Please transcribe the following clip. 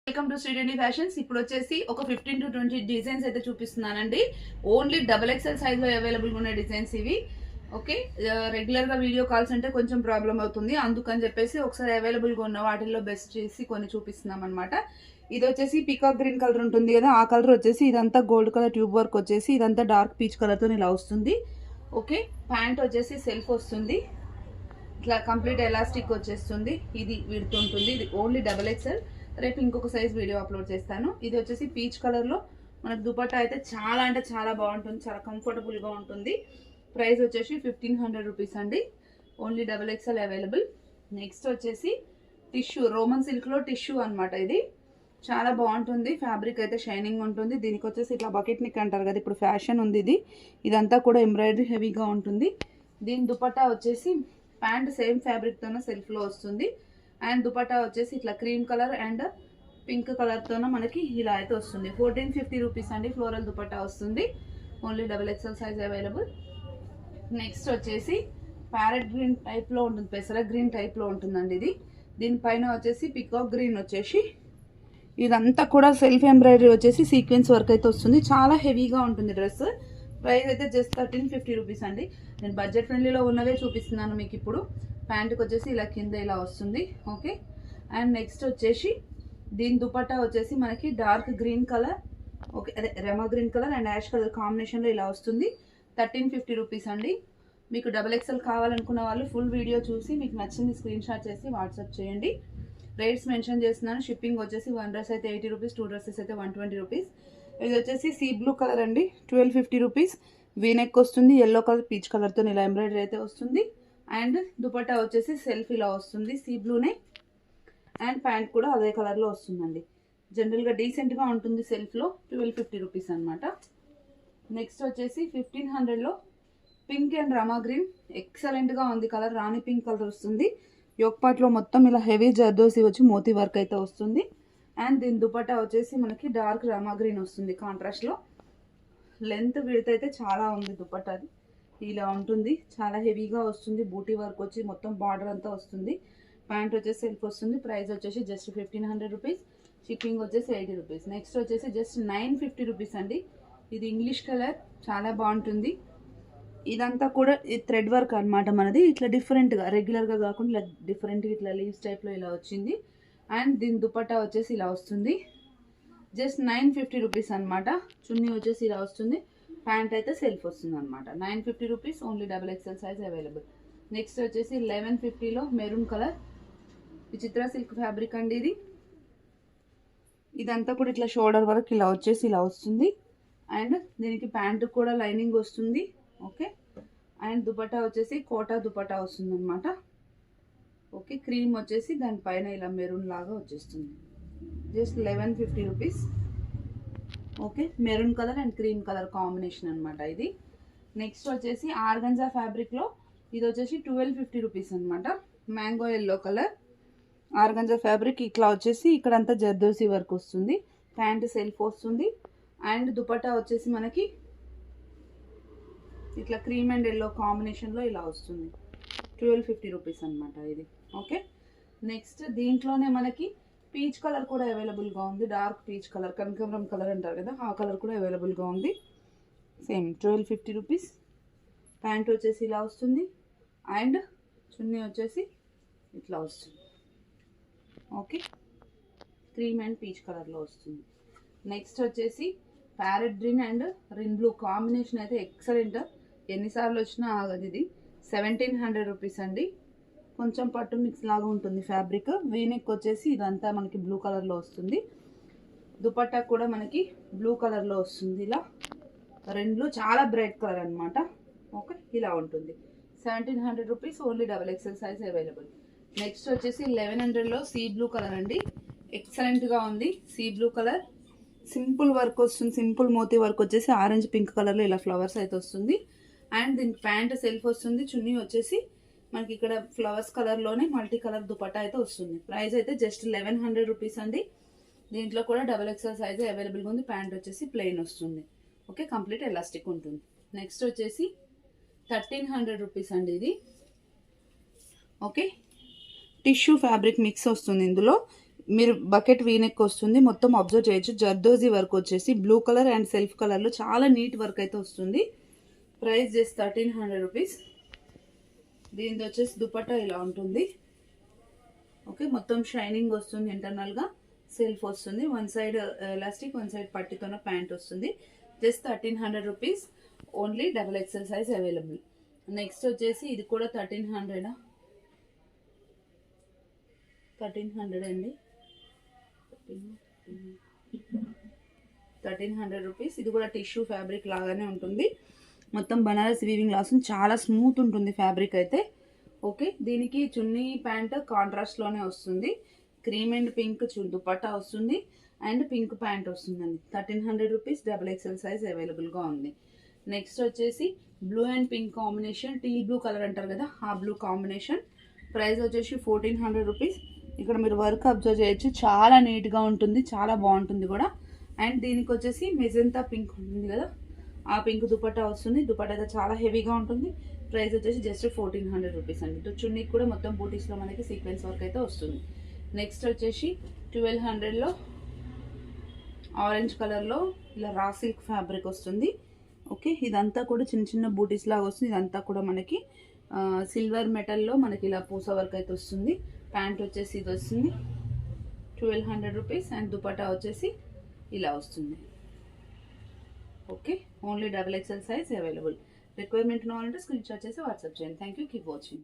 Welcome to Sri Reddy fashions. ఇప్పుడు వచ్చేసి ఒక 15 to 20 డిజైన్స్ అయితే చూపిస్తున్నానండి. ఓన్లీ XXL సైజ్ లో అవైలబుల్ ఉన్న డిజైన్స్ ఇవి. ఓకే, రెగ్యులర్ గా వీడియో కాల్స్ అంటే కొంచెం ప్రాబ్లం అవుతుంది, అందుకని చెప్పేసి ఒకసారి అవైలబుల్ గా ఉన్న వాటిల్లో బెస్ట్ చేసి కొన్ని చూపిస్తున్నాం అనమాట. ఇది వచ్చేసి పికాక్ గ్రీన్ కలర్ ఉంటుంది కదా, ఆ కలర్ వచ్చేసి ఇదంతా గోల్డ్ కలర్ ట్యూబ్ వర్క్ వచ్చేసి ఇదంతా డార్క్ పీచ్ కలర్ తో ఇలా వస్తుంది. ఓకే, ప్యాంట్ వచ్చేసి సెల్ఫ్ వస్తుంది, ఇట్లా కంప్లీట్ ఎలాస్టిక్ వచ్చేస్తుంది. ఇది విడుతూ ఉంటుంది. ఇది ఓన్లీ XXL. రేపు ఇంకొక సైజ్ వీడియో అప్లోడ్ చేస్తాను. ఇది వచ్చేసి పీచ్ కలర్ లో మనకు దుపట్టా అయితే చాలా అంటే చాలా బాగుంటుంది, చాలా కంఫర్టబుల్ గా ఉంటుంది. ప్రైస్ వచ్చేసి 1500 రూపీస్ అండి. Only XXL available. నెక్స్ట్ వచ్చేసి టిష్యూ, రోమన్ సిల్క్ లో టిష్యూ అనమాట. ఇది చాలా బాగుంటుంది, ఫ్యాబ్రిక్ అయితే షైనింగ్ ఉంటుంది. దీనికి వచ్చేసి ఇట్లా బకెట్ నెక్ అంటారు కదా, ఇప్పుడు ఫ్యాషన్ ఉంది ఇది. ఇదంతా కూడా ఎంబ్రాయిడరీ హెవీగా ఉంటుంది. దీని దుపట్టా వచ్చేసి ప్యాంట్ సేమ్ ఫ్యాబ్రిక్ తోనే సెల్ఫ్ లో వస్తుంది. అండ్ దుపట్టా వచ్చేసి ఇట్లా cream colour and pink colour తోన మనకి ఇలా అయితే వస్తుంది. 1450 రూపీస్ అండి. ఫ్లోరల్ దుపట్టా వస్తుంది. Only XXL size available. Next వచ్చేసి ప్యారెట్ గ్రీన్ టైప్ లో ఉంటుంది, పెసర గ్రీన్ టైప్ లో ఉంటుందండి ఇది. దీనిపైన వచ్చేసి పికాక్ గ్రీన్ వచ్చేసి ఇదంతా కూడా సెల్ఫ్ ఎంబ్రాయిడరీ వచ్చేసి సీక్వెన్స్ వర్క్ అయితే వస్తుంది. చాలా హెవీగా ఉంటుంది డ్రెస్. ప్రైస్ అయితే జస్ట్ 1350 రూపీస్ అండి. నేను బడ్జెట్ ఫ్రెండ్లీలో ఉన్నవే చూపిస్తున్నాను మీకు ఇప్పుడు. ప్యాంట్కి వచ్చేసి ఇలా కింద ఇలా వస్తుంది. ఓకే, అండ్ నెక్స్ట్ వచ్చేసి దీని దుపట్టా వచ్చేసి మనకి డార్క్ గ్రీన్ కలర్, ఓకే అదే రెమా green colour and ash colour కాంబినేషన్లో ఇలా వస్తుంది. 1350 రూపీస్ అండి. మీకు XXL కావాలనుకున్న వాళ్ళు ఫుల్ వీడియో చూసి మీకు నచ్చింది స్క్రీన్ షాట్ చేసి వాట్సాప్ చేయండి. రేట్స్ మెన్షన్ చేస్తున్నాను. షిప్పింగ్ వచ్చేసి 1 డ్రెస్ అయితే 80 రూపీస్, 2 డ్రెస్సెస్ అయితే 120 రూపీస్. ఇది వచ్చేసి సీ బ్లూ కలర్ అండి, 1250 రూపీస్. వీనెక్ వస్తుంది, ఎల్లో కలర్ పీచ్ కలర్తో ఇలా ఎంబ్రాయిడరీ అయితే వస్తుంది. అండ్ దుపట్టా వచ్చేసి సెల్ఫ్ ఇలా వస్తుంది, సీ బ్లూనే. అండ్ ప్యాంట్ కూడా అదే కలర్లో వస్తుందండి. జనరల్గా డీసెంట్గా ఉంటుంది సెల్ఫ్లో. 1250 రూపీస్ అనమాట. నెక్స్ట్ వచ్చేసి 1500లో పింక్ అండ్ రమా గ్రీన్, ఎక్సలెంట్గా ఉంది కలర్. రాణి పింక్ కలర్ వస్తుంది. యోక్ పార్ట్లో మొత్తం ఇలా హెవీ జర్దోసి వచ్చి మోతీ వర్క్ అయితే వస్తుంది. అండ్ దీని దుపట్టా వచ్చేసి మనకి డార్క్ రమా గ్రీన్ వస్తుంది కాంట్రాస్ట్లో. లెంత్ విడ్త్ అయితే చాలా ఉంది. దుపట్టాది ఇలా ఉంటుంది, చాలా హెవీగా వస్తుంది. బూటీ వర్క్ వచ్చి మొత్తం బార్డర్ అంతా వస్తుంది. ప్యాంట్ వచ్చేసి సెల్ఫ్ వస్తుంది. ప్రైస్ వచ్చేసి జస్ట్ 1500 రూపీస్. షిప్పింగ్ వచ్చేసి 80 రూపీస్. నెక్స్ట్ వచ్చేసి జస్ట్ 950 రూపీస్ అండి. ఇది ఇంగ్లీష్ కలర్, చాలా బాగుంటుంది. ఇదంతా కూడా థ్రెడ్ వర్క్ అనమాట మనది. ఇట్లా డిఫరెంట్గా, రెగ్యులర్గా కాకుండా ఇలా డిఫరెంట్గా ఇట్లా లీవ్స్ టైప్లో ఇలా వచ్చింది. అండ్ దీని దుపట్టా వచ్చేసి ఇలా వస్తుంది. జస్ట్ 950 రూపీస్ అనమాట. చున్నీ వచ్చేసి ఇలా వస్తుంది. ప్యాంట్ అయితే సెల్ఫ్ వస్తుంది అనమాట. 950 rupees. Only XXL size available. Next వచ్చేసి 1150లో మెరూన్ కలర్, విచిత్ర సిల్క్ ఫ్యాబ్రిక్ అండి ఇది. ఇదంతా కూడా ఇట్లా షోల్డర్ వరకు ఇలా వచ్చేసి ఇలా వస్తుంది. అండ్ దీనికి ప్యాంటు కూడా లైనింగ్ వస్తుంది. ఓకే, అండ్ దుపట్టా వచ్చేసి కోటా దుపట్టా వస్తుంది అనమాట. ఓకే, క్రీమ్ వచ్చేసి దానిపైన ఇలా మెరూన్ లాగా వచ్చేస్తుంది. Just 1150 rupees. Okay, maroon colour and cream colour combination అనమాట ఇది. నెక్స్ట్ వచ్చేసి ఆర్గంజా ఫ్యాబ్రిక్లో ఇది వచ్చేసి 1250 రూపీస్ అనమాట. Mango yellow colour organza fabric. ఇట్లా వచ్చేసి ఇక్కడంతా జర్దోసి వర్క్ వస్తుంది. ప్యాంట్ సెల్ఫ్ వస్తుంది. అండ్ దుపట్టా వచ్చేసి మనకి ఇట్లా క్రీమ్ అండ్ ఎల్లో కాంబినేషన్లో ఇలా వస్తుంది. 1250 రూపీస్ అనమాట ఇది. ఓకే, నెక్స్ట్ దీంట్లోనే మనకి పీచ్ కలర్ కూడా అవైలబుల్గా ఉంది. డార్క్ పీచ్ కలర్, కనకాంబరం కలర్ అంటారు కదా, ఆ కలర్ కూడా అవైలబుల్గా ఉంది. Same 1250 rupees. ప్యాంట్ వచ్చేసి ఇలా వస్తుంది. అండ్ చున్నీ వచ్చేసి ఇట్లా వస్తుంది. ఓకే, క్రీమ్ అండ్ పీచ్ కలర్లో వస్తుంది. నెక్స్ట్ వచ్చేసి ప్యారెట్ గ్రీన్ అండ్ రిన్ బ్లూ కాంబినేషన్ అయితే ఎక్సలెంట్. ఎన్నిసార్లు వచ్చినా ఆగదు ఇది. 1700 రూపీస్ అండి. కొంచెం పట్టు మిక్స్ లాగా ఉంటుంది ఫ్యాబ్రిక్. వీనెక్ వచ్చేసి ఇదంతా మనకి బ్లూ కలర్లో వస్తుంది. దుపట్టా కూడా మనకి బ్లూ కలర్లో వస్తుంది. ఇలా రెండు చాలా బ్రైట్ కలర్ అనమాట. ఓకే, ఇలా ఉంటుంది. 1700 rupees. Only XXL size available. Next వచ్చేసి 1100లో సీ బ్లూ కలర్ అండి. ఎక్సలెంట్గా ఉంది. Sea blue colour simple work వస్తుంది. సింపుల్ మోతీ వర్క్ వచ్చేసి ఆరెంజ్ పింక్ కలర్లో ఇలా ఫ్లవర్స్ అయితే వస్తుంది. అండ్ దీనికి ప్యాంట్ సెల్ఫ్ వస్తుంది. చున్నీ వచ్చేసి మనకి ఇక్కడ ఫ్లవర్స్ కలర్లోనే మల్టీ కలర్ దుపట్టా అయితే వస్తుంది. ప్రైస్ అయితే జస్ట్ 1100 రూపీస్ అండి. దీంట్లో కూడా XXL సైజ్ అవైలబుల్గా ఉంది. ప్యాంట్ వచ్చేసి ప్లెయిన్ వస్తుంది. ఓకే, కంప్లీట్ ఎలాస్టిక్ ఉంటుంది. నెక్స్ట్ వచ్చేసి 1300 రూపీస్ అండి ఇది. ఓకే, టిష్యూ ఫ్యాబ్రిక్ మిక్స్ వస్తుంది ఇందులో. మీరు బకెట్ వీనెక్ వస్తుంది, మొత్తం అబ్జర్వ్ చేయొచ్చు. జర్దోజీ వర్క్ వచ్చేసి బ్లూ కలర్ అండ్ సెల్ఫ్ కలర్లో చాలా నీట్ వర్క్ అయితే వస్తుంది. Price just 1300 rupees. దీనిది వచ్చేసి దుపట్టా ఇలా ఉంటుంది. ఓకే, మొత్తం షైనింగ్ వస్తుంది, ఇంటర్నల్గా సెల్ఫ్ వస్తుంది, one side elastic one side పట్టితోన ప్యాంట్ వస్తుంది. Just 1300 rupees. Only XXL size available. Next వచ్చేసి ఇది కూడా 1300 అండి. 1300 రూపీస్. ఇది కూడా టిష్యూ ఫ్యాబ్రిక్ లాగానే ఉంటుంది. మొత్తం బనారస్ వీవింగ్ లాస్, చాలా స్మూత్ ఉంటుంది ఫ్యాబ్రిక్ అయితే. ఓకే, దీనికి చున్నీ ప్యాంట్ కాంట్రాస్ట్లోనే వస్తుంది. క్రీమ్ అండ్ పింక్ దుపట్టా వస్తుంది అండ్ పింక్ ప్యాంట్ వస్తుందండి. 1300 రూపీస్. XXL సైజ్ అవైలబుల్గా ఉంది. నెక్స్ట్ వచ్చేసి బ్లూ అండ్ పింక్ కాంబినేషన్, టీ బ్లూ కలర్ అంటారు కదా, ఆ బ్లూ కాంబినేషన్. ప్రైస్ వచ్చేసి 1400 రూపీస్. ఇక్కడ మీరు వర్క్ అబ్జర్వ్ చేయొచ్చు, చాలా నీట్గా ఉంటుంది, చాలా బాగుంటుంది కూడా. అండ్ దీనికి వచ్చేసి మెజెంతా పింక్ ఉంటుంది కదా, ఆ పింక్ దుపట్టా వస్తుంది. దుపట్టా అయితే చాలా హెవీగా ఉంటుంది. ప్రైస్ వచ్చేసి జస్ట్ 1400 రూపీస్ అండి. చున్నీకి కూడా మొత్తం బూటీస్లో మనకి సీక్వెన్స్ వర్క్ అయితే వస్తుంది. నెక్స్ట్ వచ్చేసి 1200లో ఆరెంజ్ కలర్లో ఇలా రా సిల్క్ ఫ్యాబ్రిక్ వస్తుంది. ఓకే, ఇదంతా కూడా చిన్న చిన్న బూటీస్ లాగా వస్తుంది. ఇదంతా కూడా మనకి సిల్వర్ మెటల్లో మనకి ఇలా పూస వర్క్ అయితే వస్తుంది. ప్యాంట్ వచ్చేసి ఇది వస్తుంది 1200 రూపీస్ అండ్ దుపట్టా వచ్చేసి ఇలా వస్తుంది. Okay, only XXL size available. Requirement కావాలంటే స్క్రీన్ షాట్ చేసి వాట్సాప్ చేయండి. Thank you, keep watching.